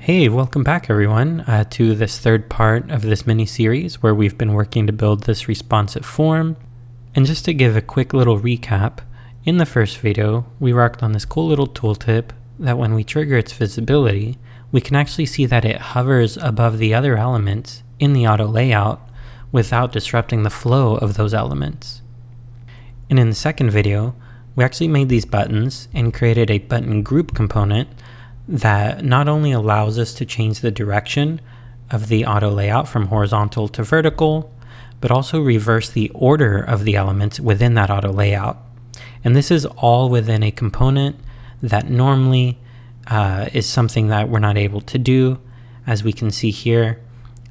Hey, welcome back everyone to this third part of this mini-series where we've been working to build this responsive form. And just to give a quick little recap, in the first video, we worked on this cool little tooltip that when we trigger its visibility, we can actually see that it hovers above the other elements in the auto layout without disrupting the flow of those elements. And in the second video, we actually made these buttons and created a button group component that not only allows us to change the direction of the auto layout from horizontal to vertical, but also reverse the order of the elements within that auto layout. And this is all within a component that normally is something that we're not able to do. As we can see here,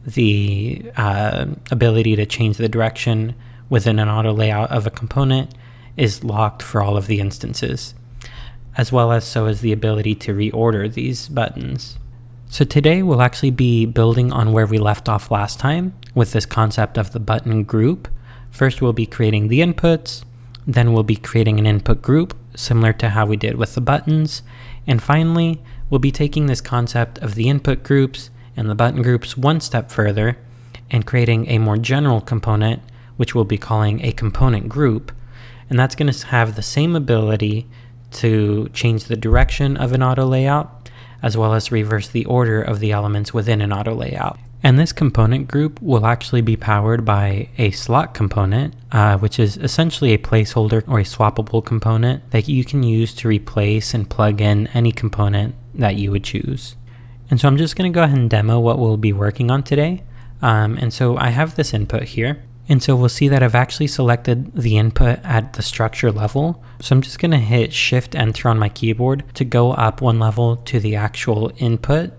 the ability to change the direction within an auto layout of a component is locked for all of the instances, as well as so is the ability to reorder these buttons. So today we'll actually be building on where we left off last time with this concept of the button group. First we'll be creating the inputs, then we'll be creating an input group similar to how we did with the buttons, and finally we'll be taking this concept of the input groups and the button groups one step further and creating a more general component which we'll be calling a component group, and that's going to have the same ability to change the direction of an auto layout, as well as reverse the order of the elements within an auto layout. And this component group will actually be powered by a slot component, which is essentially a placeholder or a swappable component that you can use to replace and plug in any component that you would choose. And so I'm just going to go ahead and demo what we'll be working on today. And so I have this input here. And so we'll see that I've actually selected the input at the structure level. So I'm just going to hit Shift Enter on my keyboard to go up one level to the actual input.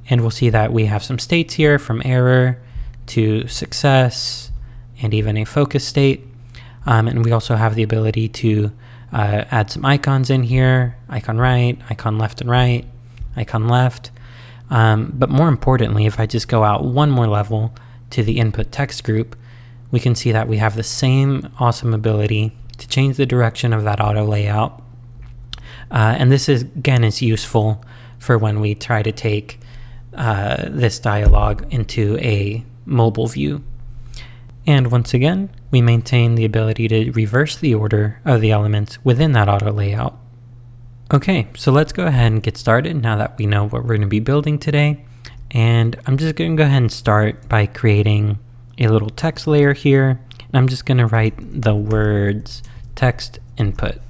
And we'll see that we have some states here from error to success and even a focus state. And we also have the ability to add some icons in here, icon right, icon left and right, icon left. But more importantly, if I just go out one more level to the input text group, we can see that we have the same awesome ability to change the direction of that auto layout. And this is, again, is useful for when we try to take this dialog into a mobile view. And once again, we maintain the ability to reverse the order of the elements within that auto layout. Okay, so let's go ahead and get started now that we know what we're going to be building today. And I'm just going to go ahead and start by creating a little text layer here, and I'm just going to write the words text input.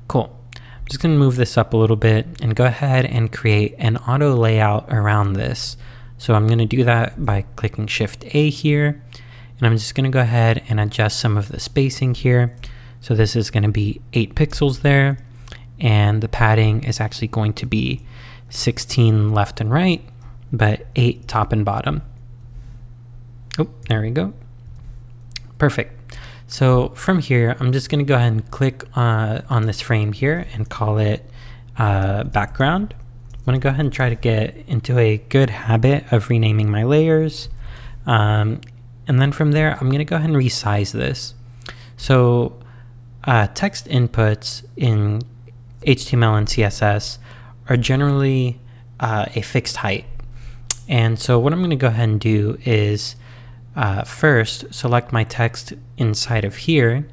Cool. I'm just going to move this up a little bit and go ahead and create an auto layout around this. So I'm going to do that by clicking Shift A here, and I'm just going to go ahead and adjust some of the spacing here. So this is going to be 8 pixels there, and the padding is actually going to be 16 left and right, but 8 top and bottom. Oh, there we go. Perfect. So from here, I'm just going to go ahead and click on this frame here and call it background. I'm going to go ahead and try to get into a good habit of renaming my layers. And then from there, I'm going to go ahead and resize this. So text inputs in HTML and CSS are generally a fixed height. And so what I'm going to go ahead and do is first select my text inside of here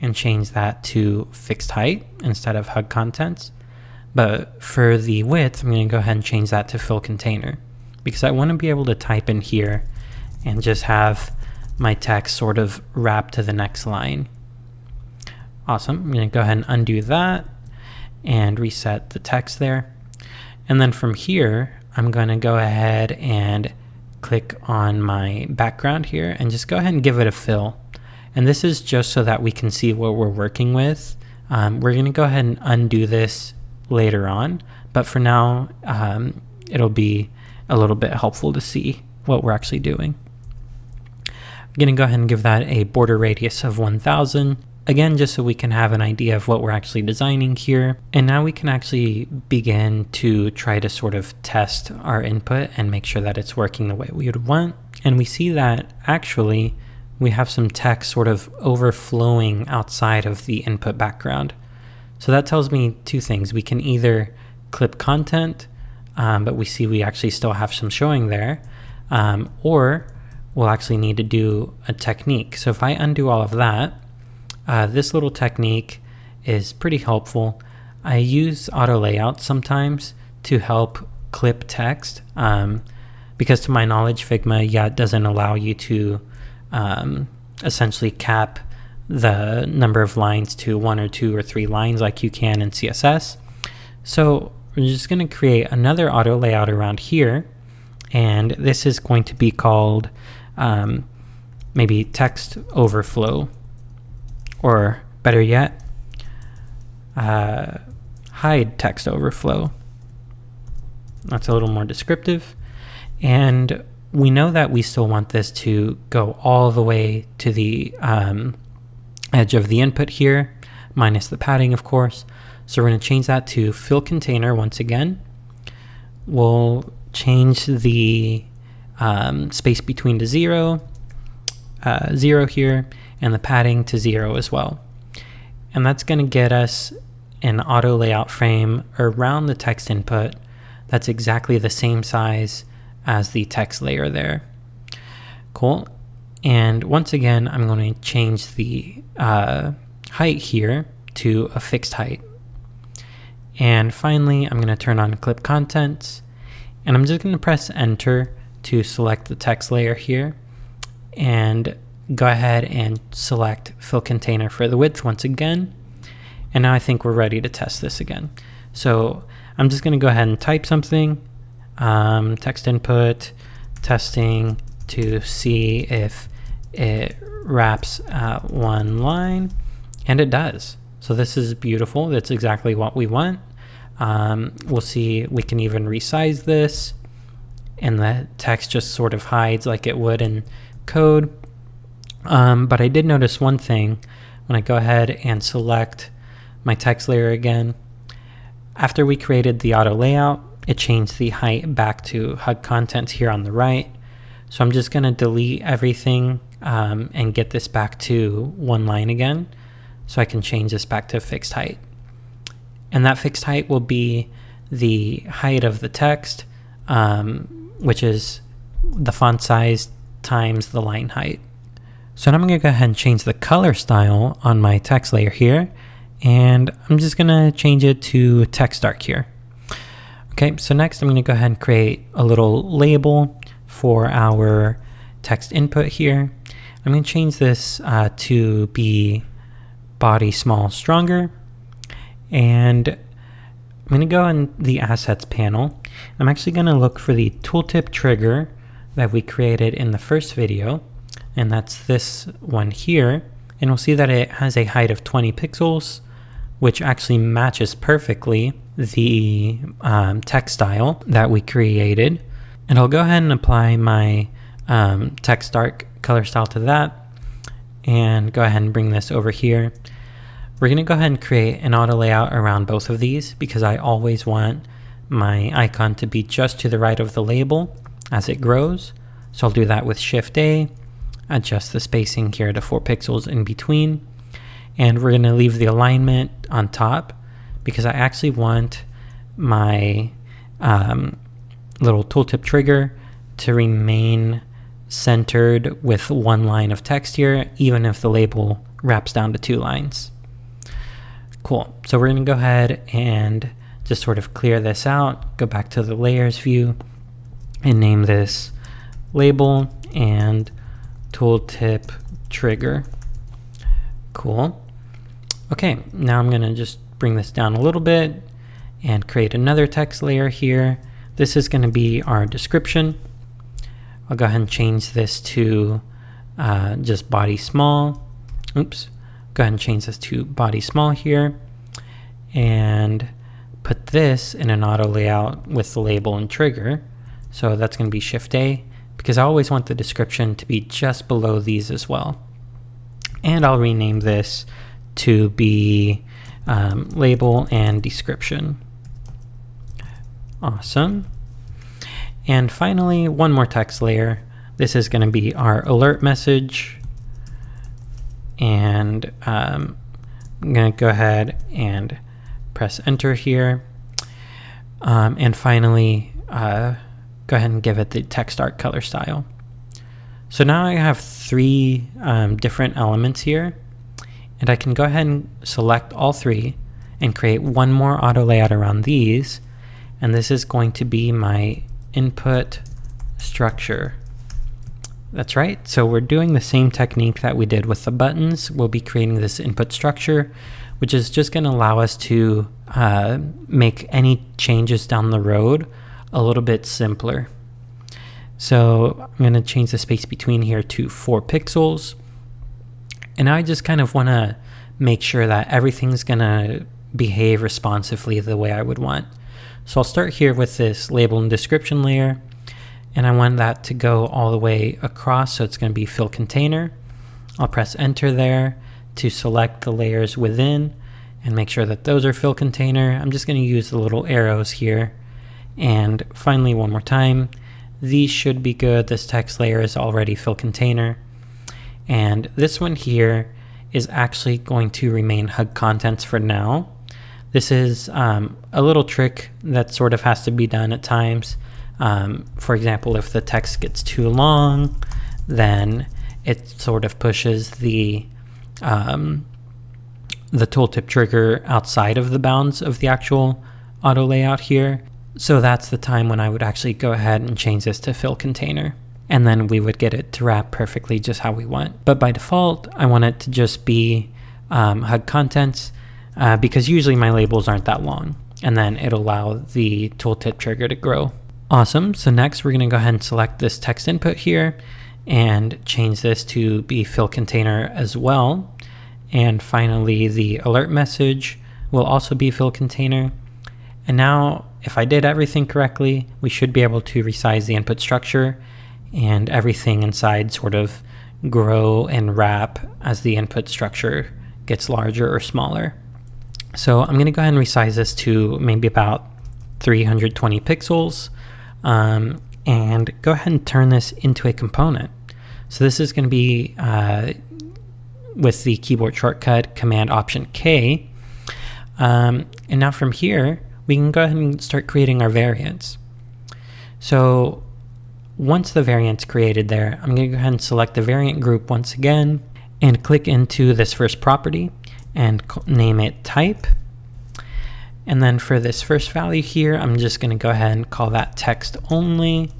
and change that to fixed height instead of hug contents. But for the width, I'm going to go ahead and change that to fill container because I want to be able to type in here and just have my text sort of wrap to the next line. Awesome. I'm going to go ahead and undo that and reset the text there. And then from here, I'm going to go ahead and click on my background here and just go ahead and give it a fill. And this is just so that we can see what we're working with. We're going to go ahead and undo this later on, but for now, it'll be a little bit helpful to see what we're actually doing. I'm going to go ahead and give that a border radius of 1000. Again, just so we can have an idea of what we're actually designing here. And now we can actually begin to try to sort of test our input and make sure that it's working the way we would want. And we see that actually we have some text sort of overflowing outside of the input background. So that tells me two things. We can either clip content but we see we actually still have some showing there. Or we'll actually need to do a technique. So if I undo all of that, this little technique is pretty helpful. I use auto layout sometimes to help clip text, because to my knowledge, Figma, doesn't allow you to essentially cap the number of lines to 1 or 2 or 3 lines like you can in CSS. So we're just going to create another auto layout around here, and this is going to be called maybe text overflow, or better yet, hide text overflow. That's a little more descriptive. And we know that we still want this to go all the way to the edge of the input here, minus the padding, of course. So we're going to change that to fill container once again. We'll change the space between to 0 here, and the padding to 0 as well. And that's going to get us an auto layout frame around the text input that's exactly the same size as the text layer there. Cool. And once again, I'm going to change the height here to a fixed height. And finally, I'm going to turn on clip contents, and I'm just going to press enter to select the text layer here, and go ahead and select fill container for the width once again. And now I think we're ready to test this again. So I'm just going to go ahead and type something, text input, testing, to see if it wraps at 1 line, and it does. So this is beautiful. That's exactly what we want. We'll see, we can even resize this, and the text just sort of hides like it would in code. But I did notice one thing when I go ahead and select my text layer again. After we created the auto layout, it changed the height back to HUD contents here on the right. So I'm just going to delete everything and get this back to 1 line again, so I can change this back to fixed height. And that fixed height will be the height of the text, which is the font size times the line height. So now I'm going to go ahead and change the color style on my text layer here, and I'm just going to change it to text dark here. Okay, so next I'm going to go ahead and create a little label for our text input here. I'm going to change this to be body small stronger, and I'm going to go in the assets panel. I'm actually going to look for the tooltip trigger that we created in the first video, and that's this one here. And we'll see that it has a height of 20 pixels, which actually matches perfectly the text style that we created. And I'll go ahead and apply my text dark color style to that, and go ahead and bring this over here. We're going to go ahead and create an auto layout around both of these, because I always want my icon to be just to the right of the label as it grows. So I'll do that with Shift A, adjust the spacing here to 4 pixels in between, and we're going to leave the alignment on top, because I actually want my little tooltip trigger to remain centered with 1 line of text here, even if the label wraps down to 2 lines. Cool. So we're going to go ahead and just sort of clear this out, go back to the layers view, and name this label and tooltip trigger. Cool. Okay, now I'm going to just bring this down a little bit and create another text layer here. This is going to be our description. I'll go ahead and change this to just body small. Oops. Go ahead and change this to body small here, and put this in an auto layout with the label and trigger. So that's going to be Shift A, because I always want the description to be just below these as well. And I'll rename this to be label and description. Awesome. And finally, one more text layer. This is going to be our alert message. And I'm going to go ahead and press enter here. And finally, go ahead and give it the text art color style. So now I have three different elements here, and I can go ahead and select all three and create one more auto layout around these, and this is going to be my input structure. That's right, so we're doing the same technique that we did with the buttons. We'll be creating this input structure, which is just going to allow us to make any changes down the road a little bit simpler. So I'm going to change the space between here to 4 pixels. And now I just kind of want to make sure that everything's going to behave responsively the way I would want. So I'll start here with this label and description layer, and I want that to go all the way across, so it's going to be fill container. I'll press enter there to select the layers within and make sure that those are fill container. I'm just going to use the little arrows here. And finally, one more time, these should be good. This text layer is already fill container. And this one here is actually going to remain HUD contents for now. This is a little trick that sort of has to be done at times. For example, if the text gets too long, then it sort of pushes the tooltip trigger outside of the bounds of the actual auto layout here. So that's the time when I would actually go ahead and change this to fill container. And then we would get it to wrap perfectly just how we want. But by default, I want it to just be HUD contents because usually my labels aren't that long. And then it'll allow the tooltip trigger to grow. Awesome. So next we're going to go ahead and select this text input here and change this to be fill container as well. And finally, the alert message will also be fill container. And now, if I did everything correctly, we should be able to resize the input structure and everything inside sort of grow and wrap as the input structure gets larger or smaller. So I'm going to go ahead and resize this to maybe about 320 pixels and go ahead and turn this into a component. So this is going to be with the keyboard shortcut Command Option K. And now from here, we can go ahead and start creating our variants. So once the variant's created there, I'm going to go ahead and select the variant group once again and click into this first property and name it type. And then for this first value here, I'm just going to go ahead and call that text only.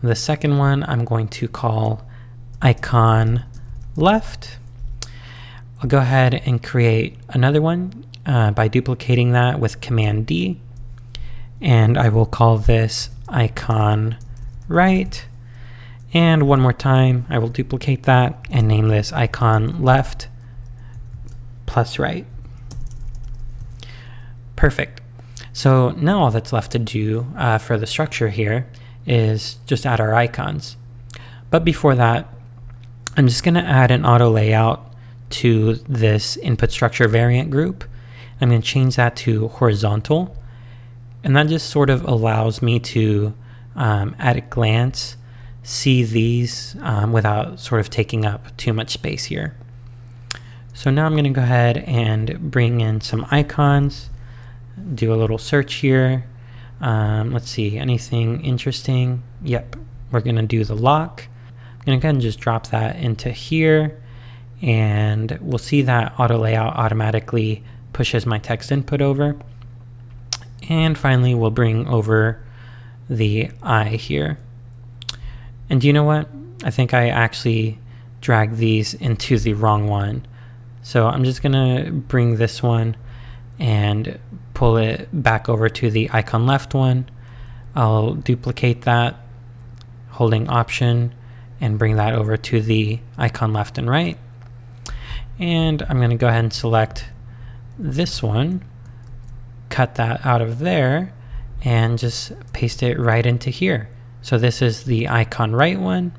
The second one, I'm going to call icon left. I'll go ahead and create another one by duplicating that with Command D, and I will call this icon right. And one more time, I will duplicate that and name this icon left plus right. Perfect. So now all that's left to do for the structure here is just add our icons. But before that, I'm just going to add an auto layout to this input structure variant group. I'm going to change that to horizontal, and that just sort of allows me to at a glance see these without sort of taking up too much space here. So now I'm going to go ahead and bring in some icons, do a little search here. Let's see, anything interesting? Yep, we're going to do the lock. I'm going to go ahead and just drop that into here, and we'll see that auto layout automatically pushes my text input over. And finally, we'll bring over the eye here. And do you know what? I think I actually dragged these into the wrong one. So I'm just gonna bring this one and pull it back over to the icon left one. I'll duplicate that, holding Option, and bring that over to the icon left and right. And I'm gonna go ahead and select this one, cut that out of there, and just paste it right into here. So this is the icon right one.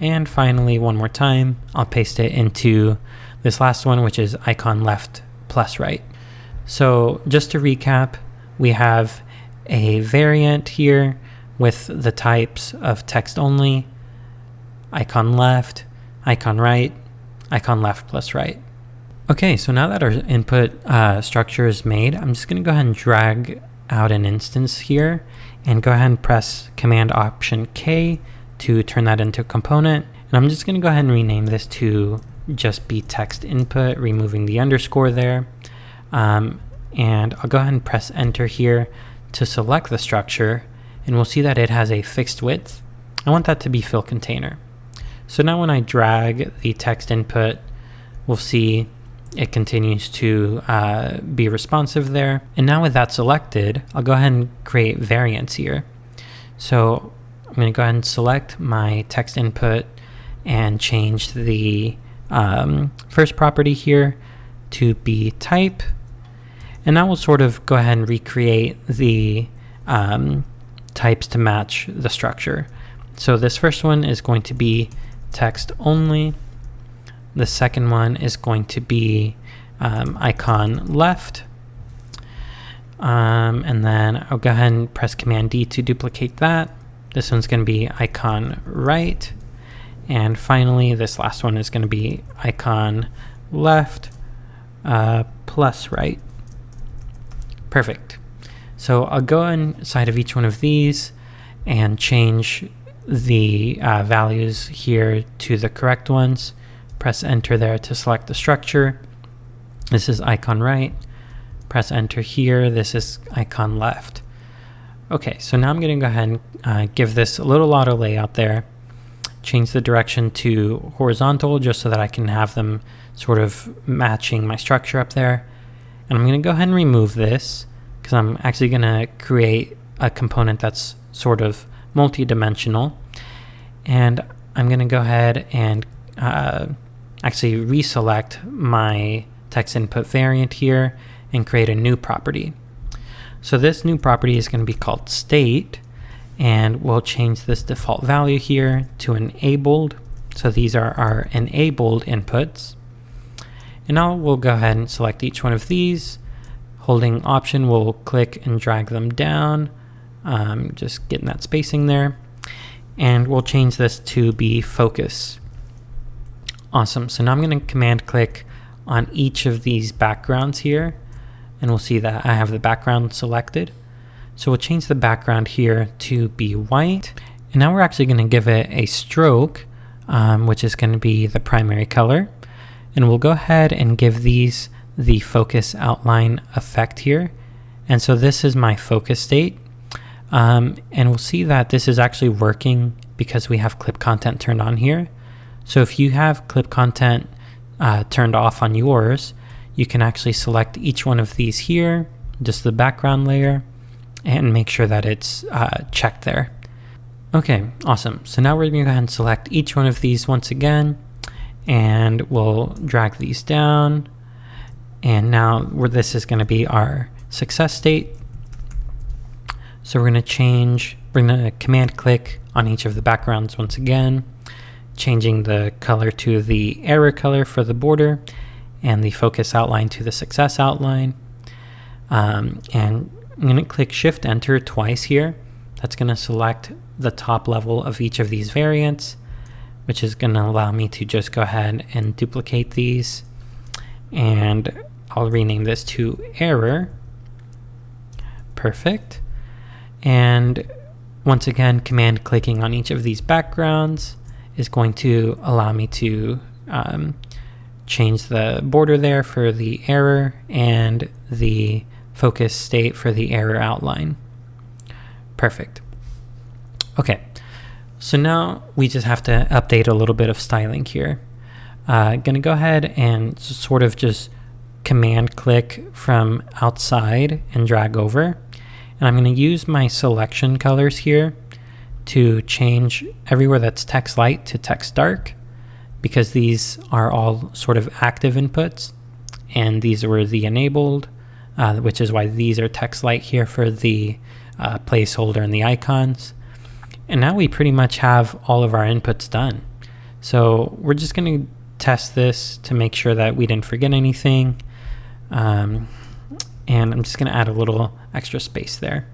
And finally, one more time, I'll paste it into this last one, which is icon left plus right. So just to recap, we have a variant here with the types of text only, icon left, icon right, icon left plus right. Okay, so now that our input structure is made, I'm just going to go ahead and drag out an instance here and go ahead and press Command Option K to turn that into a component. And I'm just going to go ahead and rename this to just be text input, removing the underscore there. And I'll go ahead and press enter here to select the structure, and we'll see that it has a fixed width. I want that to be fill container. So now when I drag the text input, we'll see it continues to be responsive there. And now with that selected, I'll go ahead and create variants here. So I'm going to go ahead and select my text input and change the first property here to be type. And now we'll sort of go ahead and recreate the types to match the structure. So this first one is going to be text only. The second one is going to be icon left. And then I'll go ahead and press Command D to duplicate that. This one's going to be icon right. And finally, this last one is going to be icon left plus right. Perfect. So I'll go inside of each one of these and change the values here to the correct ones. Press enter there to select the structure. This is icon right. Press enter here. This is icon left. Okay, so now I'm going to go ahead and give this a little auto layout there. Change the direction to horizontal just so that I can have them sort of matching my structure up there. And I'm going to go ahead and remove this because I'm actually going to create a component that's sort of multi-dimensional. And I'm going to go ahead and actually reselect my text input variant here and create a new property. So this new property is going to be called state, and we'll change this default value here to enabled. So these are our enabled inputs. And now we'll go ahead and select each one of these. Holding Option, we'll click and drag them down, just getting that spacing there. And we'll change this to be focus. Awesome. So now I'm going to command click on each of these backgrounds here, and we'll see that I have the background selected. So we'll change the background here to be white. And now we're actually going to give it a stroke, which is going to be the primary color. And we'll go ahead and give these the focus outline effect here. And so this is my focus state. And we'll see that this is actually working because we have clip content turned on here. So if you have clip content turned off on yours, you can actually select each one of these here, just the background layer, and make sure that it's checked there. Okay, awesome. So now we're going to go ahead and select each one of these once again, and we'll drag these down. And now this is going to be our success state. So we're going to command click on each of the backgrounds once again, changing the color to the error color for the border and the focus outline to the success outline. And I'm going to click Shift Enter twice here. That's going to select the top level of each of these variants, which is going to allow me to just go ahead and duplicate these. And I'll rename this to error. Perfect. And once again, command clicking on each of these backgrounds is going to allow me to change the border there for the error and the focus state for the error outline. Perfect. Okay, so now we just have to update a little bit of styling here. Gonna go ahead and sort of just command click from outside and drag over. And I'm going to use my selection colors here to change everywhere that's text light to text dark, because these are all sort of active inputs, and these were the enabled, which is why these are text light here for the placeholder and the icons. And now we pretty much have all of our inputs done. So we're just going to test this to make sure that we didn't forget anything. And I'm just going to add a little extra space there.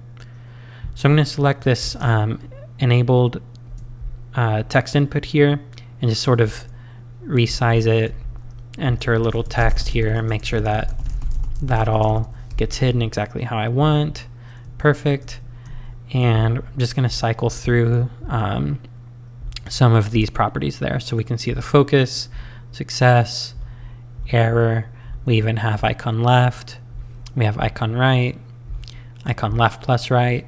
So I'm going to select this enabled text input here and just sort of resize it, enter a little text here, and make sure that that all gets hidden exactly how I want. Perfect. And I'm just going to cycle through some of these properties there so we can see the focus, success, error. We even have icon left. We have icon right, icon left plus right.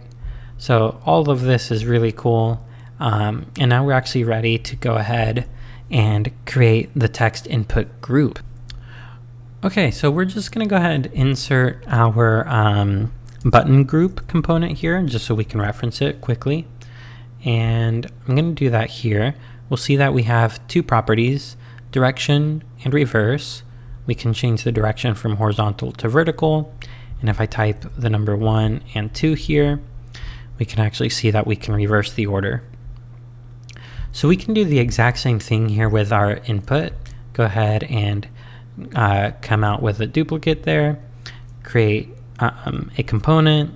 So all of this is really cool. And now we're actually ready to go ahead and create the text input group. Okay, so we're just going to go ahead and insert our button group component here just so we can reference it quickly. And I'm going to do that here. We'll see that we have two properties, direction and reverse. We can change the direction from horizontal to vertical. And if I type the number 1 and 2 here, we can actually see that we can reverse the order. So we can do the exact same thing here with our input. Go ahead and come out with a duplicate there, create a component,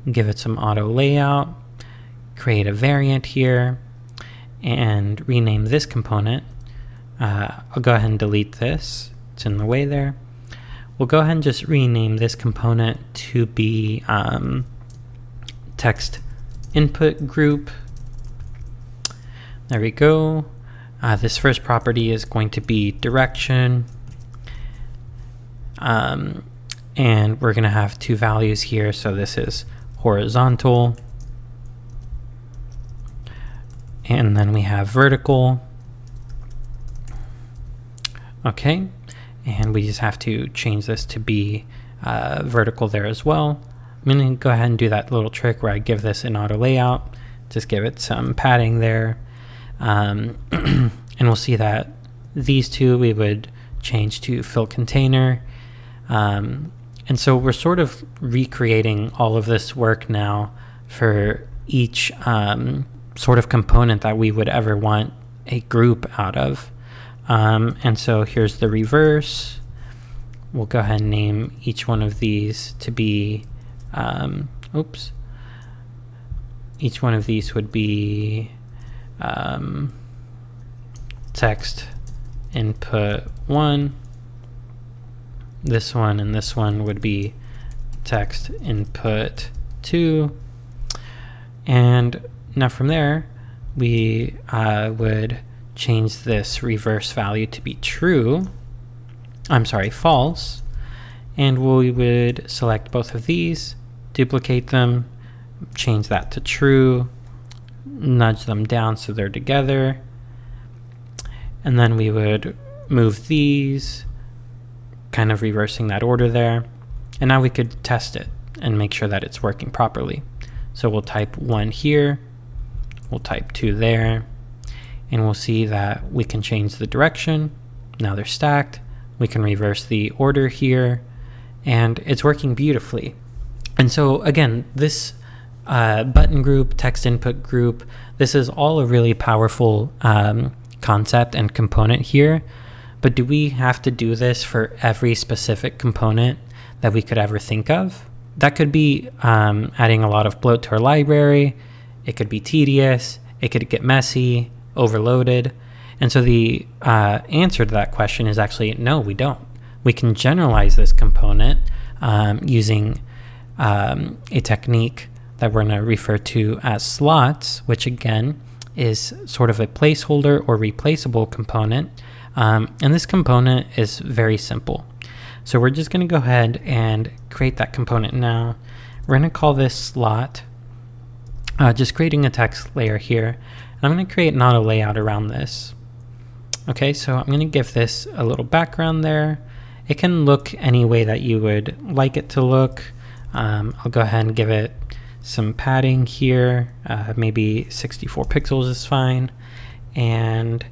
give it some auto layout, create a variant here, and rename this component. I'll go ahead and delete this. It's in the way there. We'll go ahead and just rename this component to be text input group. There we go. This first property is going to be direction. And we're going to have two values here. So this is horizontal. And then we have vertical. Okay. And we just have to change this to be vertical there as well. I'm going to go ahead and do that little trick where I give this an auto layout. Just give it some padding there. And we'll see that these two we would change to fill container. And so we're sort of recreating all of this work now for each sort of component that we would ever want a group out of. And so here's the reverse. We'll go ahead and name each one of these to be, each one of these would be text input 1. This one and this one would be text input 2. And now from there, we would change this reverse value to be false. And we would select both of these, duplicate them, change that to true, nudge them down so they're together. And then we would move these, kind of reversing that order there. And now we could test it and make sure that it's working properly. So we'll type 1 here, we'll type 2 there, and we'll see that we can change the direction. Now they're stacked. We can reverse the order here, and it's working beautifully. And so again, this button group, text input group, this is all a really powerful concept and component here. But do we have to do this for every specific component that we could ever think of? That could be adding a lot of bloat to our library. It could be tedious. It could get messy, overloaded. And so the answer to that question is actually no, we don't. We can generalize this component using a technique that we're going to refer to as slots, which again is sort of a placeholder or replaceable component. And this component is very simple. So we're just going to go ahead and create that component now. We're going to call this slot, just creating a text layer here. And I'm going to create an auto layout around this. Okay, so I'm going to give this a little background there. It can look any way that you would like it to look. I'll go ahead and give it some padding here. Maybe 64 pixels is fine. And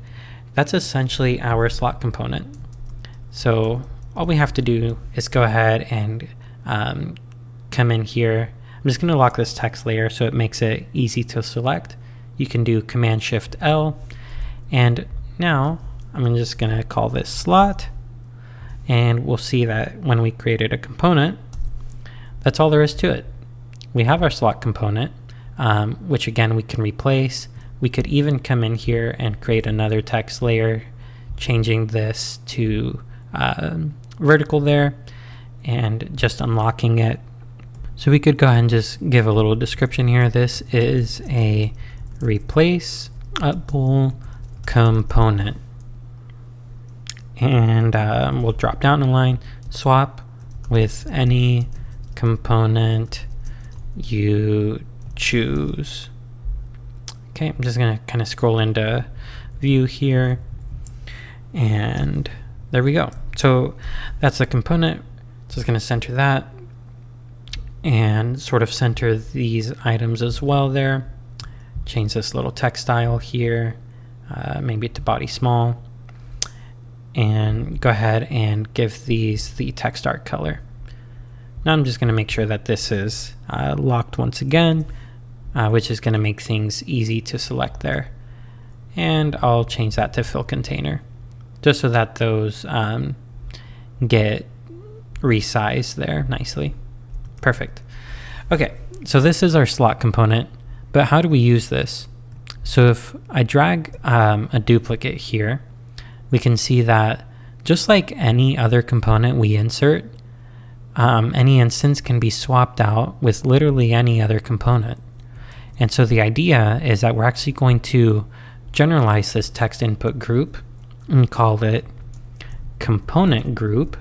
that's essentially our slot component. So all we have to do is go ahead and come in here. I'm just going to lock this text layer so it makes it easy to select. You can do Command-Shift-L. And now I'm just going to call this slot. And we'll see that when we created a component, that's all there is to it. We have our slot component, which again we can replace. We could even come in here and create another text layer, changing this to vertical there and just unlocking it. So we could go ahead and just give a little description here. This is a replaceable component. And we'll drop down a line, swap with any component you choose. Okay, I'm just gonna kind of scroll into view here, and there we go. So that's the component. So it's gonna center that and sort of center these items as well there. Change this little text style here, maybe to body small, and go ahead and give these the text art color. Now I'm just going to make sure that this is locked once again, which is going to make things easy to select there. And I'll change that to fill container, just so that those get resized there nicely. Perfect. Okay, so this is our slot component, but how do we use this? So if I drag a duplicate here, we can see that just like any other component we insert, any instance can be swapped out with literally any other component. And so the idea is that we're actually going to generalize this text input group and call it component group.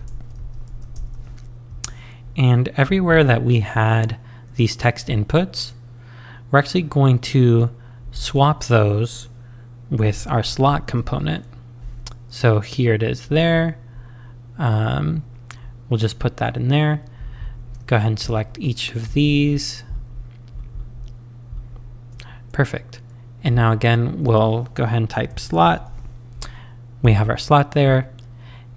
And everywhere that we had these text inputs, we're actually going to swap those with our slot component. So here it is there. We'll just put that in there. Go ahead and select each of these. Perfect. And now again, we'll go ahead and type slot. We have our slot there.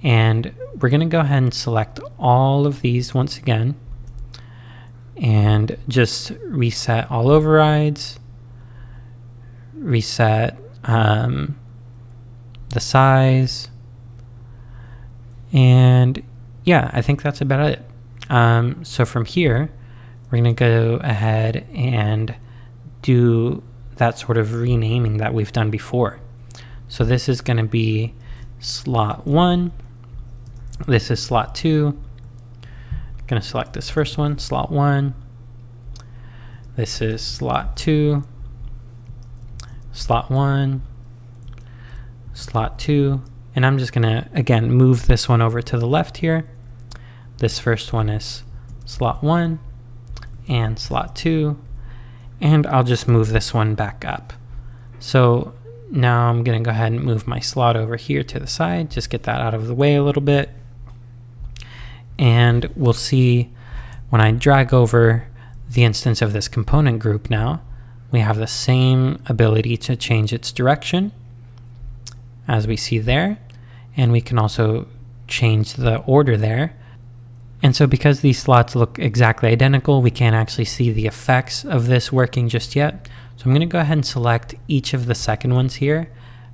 And we're going to go ahead and select all of these once again. And just reset all overrides. Reset the size, and yeah, I think that's about it. So from here, we're going to go ahead and do that sort of renaming that we've done before. So this is going to be slot 1. This is slot 2. I'm going to select this first one, slot 1. This is slot 2. Slot 1. Slot 2, and I'm just gonna again move this one over to the left here. This first one is slot 1 and slot 2, and I'll just move this one back up. So now I'm gonna go ahead and move my slot over here to the side, just get that out of the way a little bit, and we'll see when I drag over the instance of this component group now, we have the same ability to change its direction as we see there, and we can also change the order there. And so because these slots look exactly identical, we can't actually see the effects of this working just yet. So I'm going to go ahead and select each of the second ones here.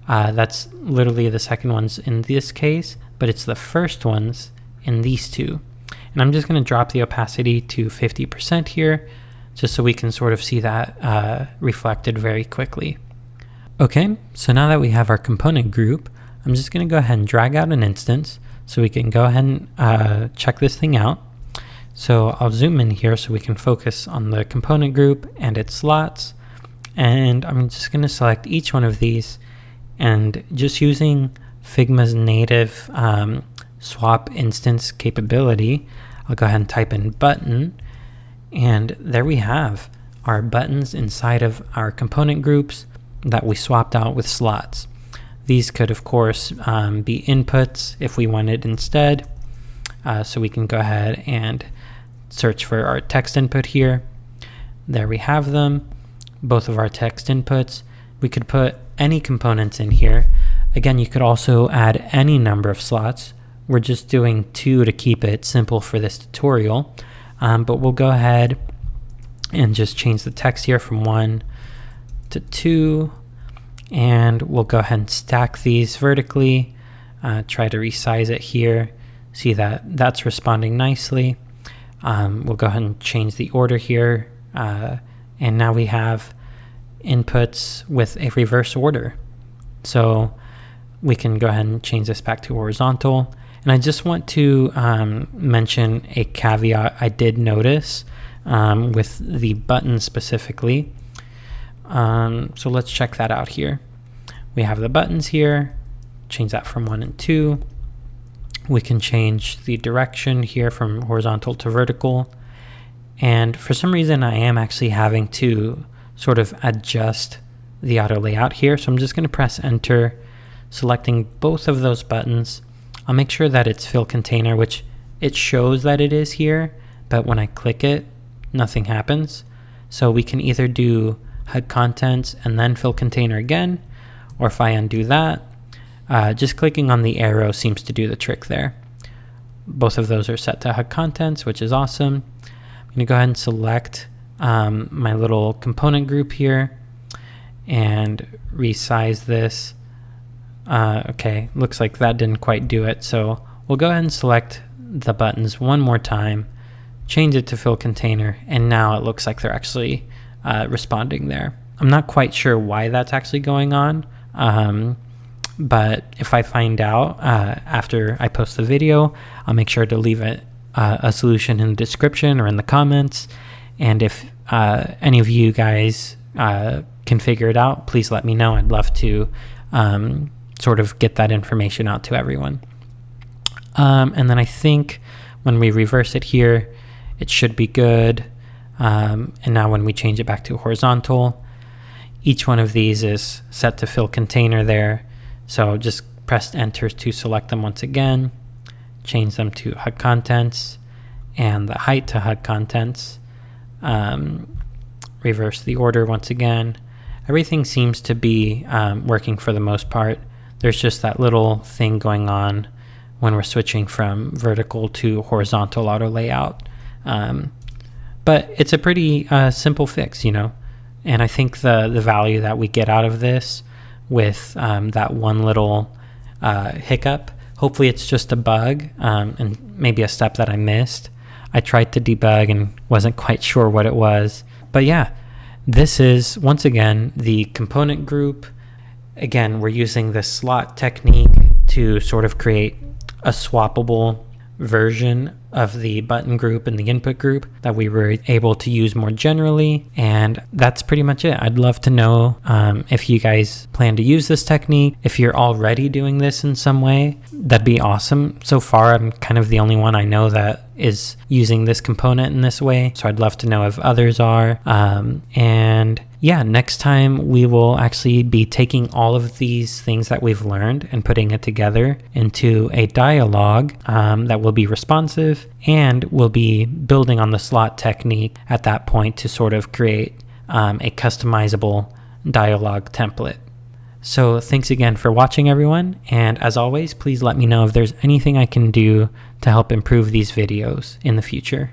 That's literally the second ones in this case, but it's the first ones in these two. And I'm just going to drop the opacity to 50% here, just so we can sort of see that reflected very quickly. Okay, so now that we have our component group, I'm just going to go ahead and drag out an instance so we can go ahead and check this thing out. So I'll zoom in here so we can focus on the component group and its slots. And I'm just going to select each one of these, and just using Figma's native swap instance capability, I'll go ahead and type in button, and there we have our buttons inside of our component groups that we swapped out with slots. These could of course be inputs if we wanted instead. So we can go ahead and search for our text input here. There we have them, both of our text inputs. We could put any components in here. Again, you could also add any number of slots. We're just doing 2 to keep it simple for this tutorial. But we'll go ahead and just change the text here from 1 to 2, and we'll go ahead and stack these vertically, try to resize it here, see that that's responding nicely. We'll go ahead and change the order here, and now we have inputs with a reverse order. So we can go ahead and change this back to horizontal. And I just want to mention a caveat I did notice with the button specifically. So let's check that out here. We have the buttons here, change that from 1 and 2. We can change the direction here from horizontal to vertical. And for some reason, I am actually having to sort of adjust the auto layout here. So I'm just going to press enter, selecting both of those buttons. I'll make sure that it's fill container, which it shows that it is here, but when I click it, nothing happens. So we can either do HUD contents and then fill container again, or if I undo that, just clicking on the arrow seems to do the trick there. Both of those are set to HUD contents, which is awesome. I'm going to go ahead and select my little component group here and resize this. Okay, looks like that didn't quite do it. So we'll go ahead and select the buttons one more time, change it to fill container, and now it looks like they're actually responding there. I'm not quite sure why that's actually going on, but if I find out after I post the video, I'll make sure to leave a solution in the description or in the comments. And if any of you guys can figure it out, please let me know. I'd love to sort of get that information out to everyone. And then I think when we reverse it here, it should be good. And now when we change it back to horizontal, each one of these is set to fill container there. So just press enter to select them once again, change them to HUD contents and the height to HUD contents. Reverse the order once again. Everything seems to be working for the most part. There's just that little thing going on when we're switching from vertical to horizontal auto layout. But it's a pretty simple fix, you know. And I think the value that we get out of this with that one little hiccup, hopefully it's just a bug and maybe a step that I missed. I tried to debug and wasn't quite sure what it was. But yeah, this is, once again, the component group. Again, we're using the slot technique to sort of create a swappable version of the button group and the input group that we were able to use more generally. And that's pretty much it. I'd love to know if you guys plan to use this technique. If you're already doing this in some way, that'd be awesome. So far, I'm kind of the only one I know that is using this component in this way. So I'd love to know if others are. And yeah, next time we will actually be taking all of these things that we've learned and putting it together into a dialogue that will be responsive, and we'll be building on the slot technique at that point to sort of create a customizable dialogue template. So thanks again for watching, everyone. And as always, please let me know if there's anything I can do to help improve these videos in the future.